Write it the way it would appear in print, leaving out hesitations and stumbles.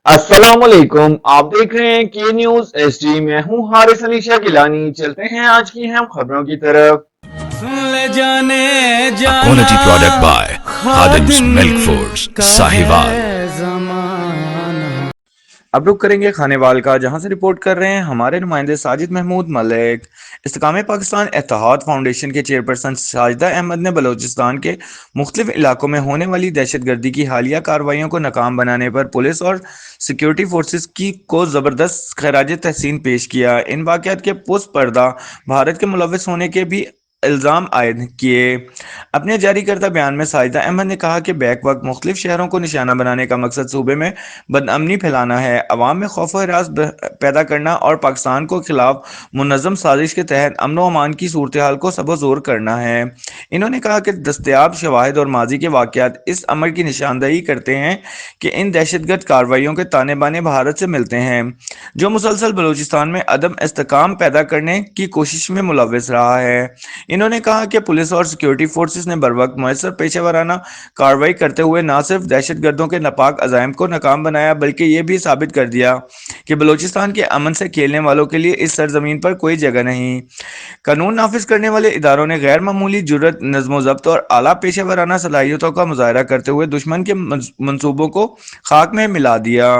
अस्सलाम वालेकुम। आप देख रहे हैं के न्यूज एसडी। मैं हूं हारिस अली शाह गिलानी। चलते हैं आज की हम खबरों की तरफ। ले जाने A जाना quality product by Khadim's Khadim Milk Foods, का Sahiwal. है जमाना। अब रुक करेंगे खानेवाल का, जहां से रिपोर्ट कर रहे हैं हमारे नुमाइंदे साजिद महमूद मलिक। इस्तेकाम पाकिस्तान इत्तेहाद फाउंडेशन के चेयरपर्सन साजिदा अहमद ने बलोचिस्तान के मुख्तलिफ इलाकों में होने वाली दहशत गर्दी की हालिया कार्रवाइयों को नाकाम बनाने पर पुलिस और सिक्योरिटी फोर्सेस की को ज़बरदस्त खराज तहसीन पेश किया। इन वाक़यात के पुस पर्दा भारत के मुलविस होने के भी इल्ज़ाम आयद किए। अपने जारी करदा बयान में साजिदा अहमद ने कहा कि बैक वक्त मुख्तलिफ शहरों को निशाना बनाने का मकसद सूबे में बदअमनी फैलाना है, अवाम में खौफ व हरास पैदा करना और पाकिस्तान को खिलाफ मुनज़्ज़म साजिश के तहत अमन व अमान की सूरत हाल को सबो ज़ोर करना है। इन्होंने कहा कि दस्तयाब शवाहिद और माजी के वाक़यात इस अमर की निशानदही करते हैं कि इन दहशतगर्द कार्रवाइयों के ताने बाने भारत से मिलते हैं, जो मुसलसल बलूचिस्तान में अदम इस्तेकाम पैदा करने की कोशिश में मुलविस रहा है। इन्होंने कहा कि पुलिस और सिक्योरिटी फोर्सेस ने बरवक्त मुयसर पेशा वराना कार्रवाई करते हुए न सिर्फ दहशत गर्दों के नापाक अज़ाइम को नाकाम बनाया, बल्कि ये भी साबित कर दिया कि बलूचिस्तान के अमन से खेलने वालों के लिए इस सरजमीन पर कोई जगह नहीं। कानून नाफिज करने वाले इदारों ने गैर मामूली जुर्रत, नज़्म ज़ब्त और आला पेशा वराना सलाहियतों का मुजाहरा करते हुए दुश्मन के मंसूबों को खाक में मिला दिया।